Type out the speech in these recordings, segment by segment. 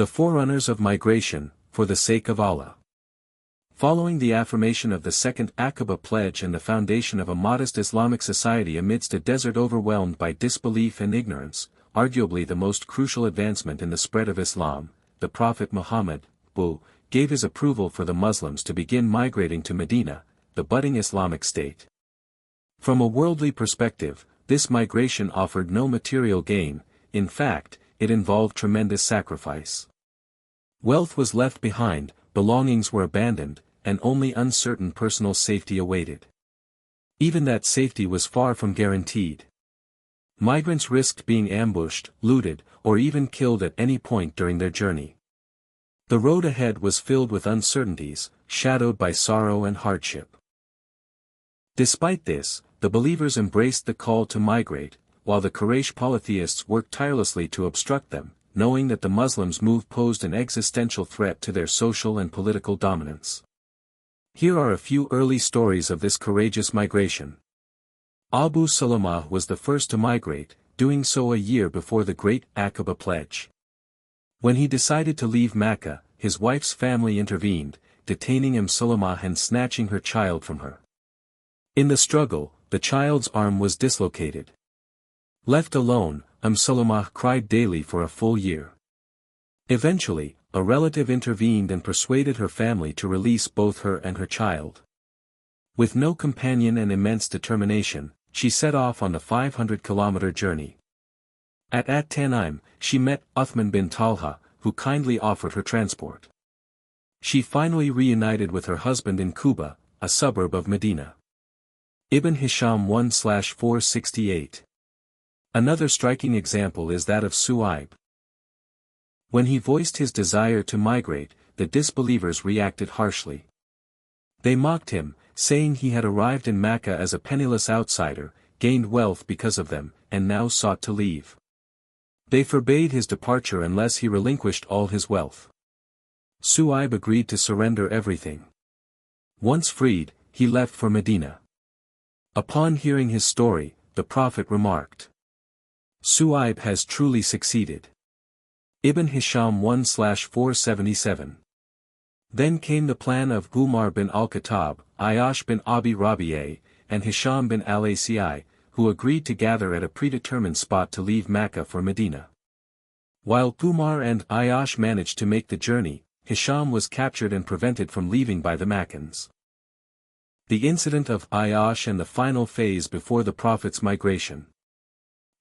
The forerunners of migration, for the sake of Allah. Following the affirmation of the Second Aqaba Pledge and the foundation of a modest Islamic society amidst a desert overwhelmed by disbelief and ignorance, arguably the most crucial advancement in the spread of Islam, the Prophet Muhammad, gave his approval for the Muslims to begin migrating to Medina, the budding Islamic state. From a worldly perspective, this migration offered no material gain. In fact, it involved tremendous sacrifice. Wealth was left behind, belongings were abandoned, and only uncertain personal safety awaited. Even that safety was far from guaranteed. Migrants risked being ambushed, looted, or even killed at any point during their journey. The road ahead was filled with uncertainties, shadowed by sorrow and hardship. Despite this, the believers embraced the call to migrate, while the Quraysh polytheists worked tirelessly to obstruct them, knowing that the Muslims' move posed an existential threat to their social and political dominance. Here are a few early stories of this courageous migration. Abu Salamah was the first to migrate, doing so a year before the Great Aqaba Pledge. When he decided to leave Mecca, his wife's family intervened, detaining Salamah and snatching her child from her. In the struggle, the child's arm was dislocated. Left alone, Salamah cried daily for a full year. Eventually, a relative intervened and persuaded her family to release both her and her child. With no companion and immense determination, she set off on the 500-kilometer journey. At At-Tan'im, she met Uthman bin Talha, who kindly offered her transport. She finally reunited with her husband in Quba, a suburb of Medina. Ibn Hisham 1/468. Another striking example is that of Su'aib. When he voiced his desire to migrate, the disbelievers reacted harshly. They mocked him, saying he had arrived in Mecca as a penniless outsider, gained wealth because of them, and now sought to leave. They forbade his departure unless he relinquished all his wealth. Su'aib agreed to surrender everything. Once freed, he left for Medina. Upon hearing his story, the Prophet remarked, "Su'aib has truly succeeded." Ibn Hisham 1/477. Then came the plan of Umar bin al-Khattab, Ayyash bin Abi Rabi'a, and Hisham bin al-Asi, who agreed to gather at a predetermined spot to leave Mecca for Medina. While Umar and Ayyash managed to make the journey, Hisham was captured and prevented from leaving by the Meccans. The incident of Ayyash and the final phase before the Prophet's migration.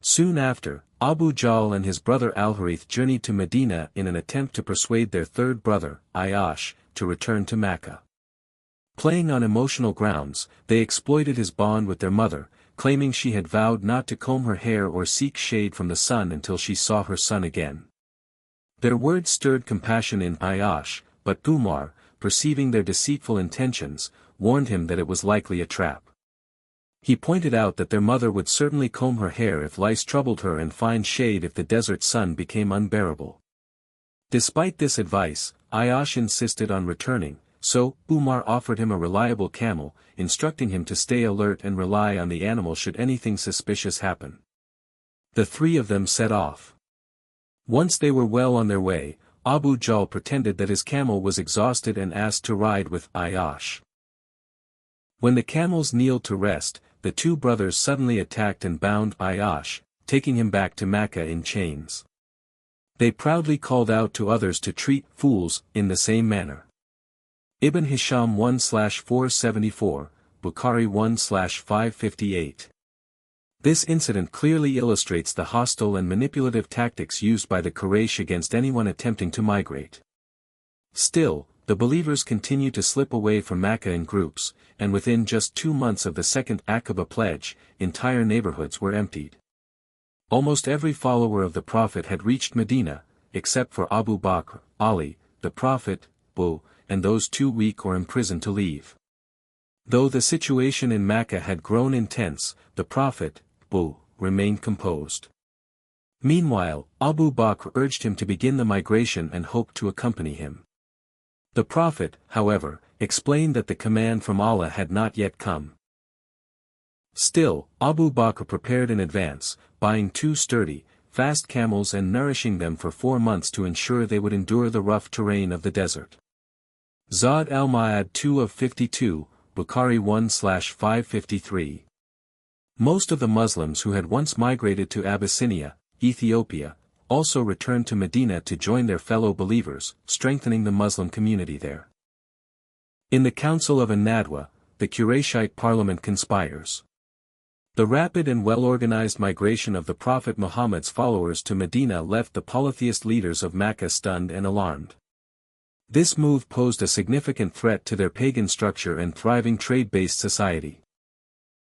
Soon after, Abu Jahl and his brother Al-Harith journeyed to Medina in an attempt to persuade their third brother, Ayyash, to return to Mecca. Playing on emotional grounds, they exploited his bond with their mother, claiming she had vowed not to comb her hair or seek shade from the sun until she saw her son again. Their words stirred compassion in Ayyash, but Umar, perceiving their deceitful intentions, warned him that it was likely a trap. He pointed out that their mother would certainly comb her hair if lice troubled her and find shade if the desert sun became unbearable. Despite this advice, Ayyash insisted on returning, so Umar offered him a reliable camel, instructing him to stay alert and rely on the animal should anything suspicious happen. The three of them set off. Once they were well on their way, Abu Jahl pretended that his camel was exhausted and asked to ride with Ayyash. When the camels kneeled to rest, the two brothers suddenly attacked and bound Ayyash, taking him back to Mecca in chains. They proudly called out to others to treat fools in the same manner. Ibn Hisham 1/474, Bukhari 1/558. This incident clearly illustrates the hostile and manipulative tactics used by the Quraysh against anyone attempting to migrate. Still, the believers continued to slip away from Mecca in groups, and within just 2 months of the Second Aqaba Pledge, entire neighborhoods were emptied. Almost every follower of the Prophet had reached Medina, except for Abu Bakr, Ali, the Prophet, and those too weak or imprisoned to leave. Though the situation in Mecca had grown intense, the Prophet, remained composed. Meanwhile, Abu Bakr urged him to begin the migration and hoped to accompany him. The Prophet, however, explained that the command from Allah had not yet come. Still, Abu Bakr prepared in advance, buying 2 sturdy, fast camels and nourishing them for 4 months to ensure they would endure the rough terrain of the desert. Zad al-Ma'ad 2 of 52, Bukhari 1/553. Most of the Muslims who had once migrated to Abyssinia, Ethiopia, also returned to Medina to join their fellow believers, strengthening the Muslim community there. In the Council of Nadwa, the Qurayshite parliament conspires. The rapid and well-organized migration of the Prophet Muhammad's followers to Medina left the polytheist leaders of Mecca stunned and alarmed. This move posed a significant threat to their pagan structure and thriving trade-based society.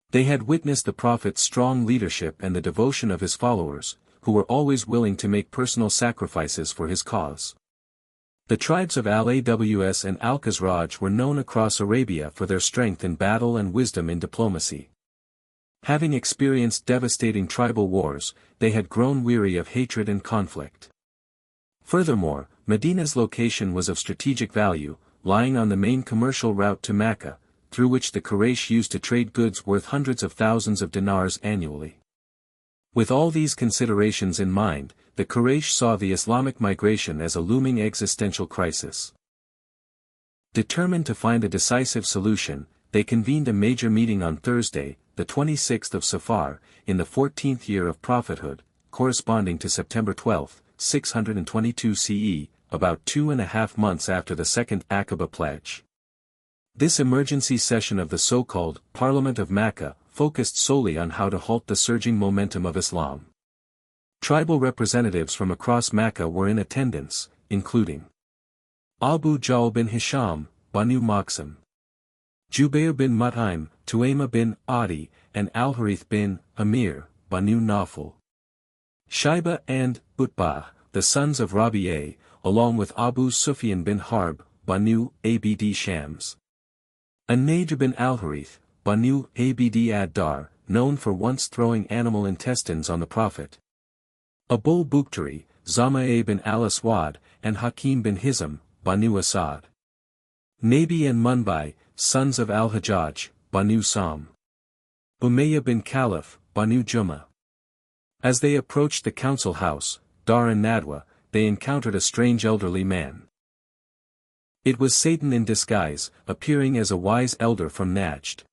They had witnessed the Prophet's strong leadership and the devotion of his followers, who were always willing to make personal sacrifices for his cause. The tribes of Al-Aws and Al-Khazraj were known across Arabia for their strength in battle and wisdom in diplomacy. Having experienced devastating tribal wars, they had grown weary of hatred and conflict. Furthermore, Medina's location was of strategic value, lying on the main commercial route to Mecca, through which the Quraysh used to trade goods worth hundreds of thousands of dinars annually. With all these considerations in mind, the Quraysh saw the Islamic migration as a looming existential crisis. Determined to find a decisive solution, they convened a major meeting on Thursday, the 26th of Safar, in the 14th year of prophethood, corresponding to September 12, 622 CE, about 2.5 months after the Second Aqaba Pledge. This emergency session of the so-called Parliament of Mecca focused solely on how to halt the surging momentum of Islam. Tribal representatives from across Mecca were in attendance, including Abu Jahl bin Hisham, Banu Makhzum, Jubair bin Mut'im, Tuaima bin Adi, and Al-Harith bin Amir, Banu Nawfal. Shaiba and Utbah, the sons of Rabi'a, along with Abu Sufyan bin Harb, Banu Abd Shams. An-Najr bin Al-Harith, Banu Abd ad-Dar, known for once throwing animal intestines on the Prophet. Abul Bukhtari, Zama'a bin al-Aswad, and Hakim bin Hizam, Banu Asad. Nabi and Munbai, sons of al-Hajjaj, Banu Sam. Umayyah bin Khalaf, Banu Jumah. As they approached the council house, Dar and Nadwa, they encountered a strange elderly man. It was Satan in disguise, appearing as a wise elder from Najd.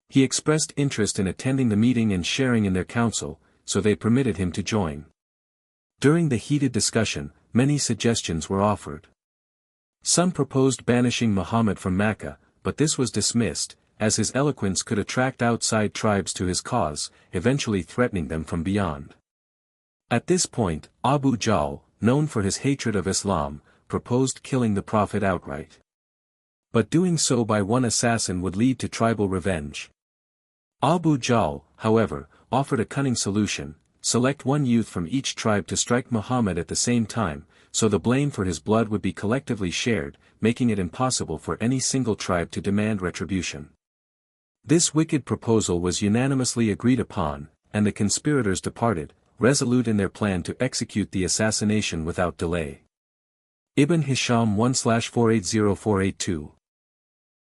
He expressed interest in attending the meeting and sharing in their council, so they permitted him to join. During the heated discussion, many suggestions were offered. Some proposed banishing Muhammad from Mecca, but this was dismissed, as his eloquence could attract outside tribes to his cause, eventually threatening them from beyond. At this point, Abu Jahl, known for his hatred of Islam, proposed killing the Prophet outright. But doing so by one assassin would lead to tribal revenge. Abu Jahl, however, offered a cunning solution: select one youth from each tribe to strike Muhammad at the same time, so the blame for his blood would be collectively shared, making it impossible for any single tribe to demand retribution. This wicked proposal was unanimously agreed upon, and the conspirators departed, resolute in their plan to execute the assassination without delay. Ibn Hisham 1/480482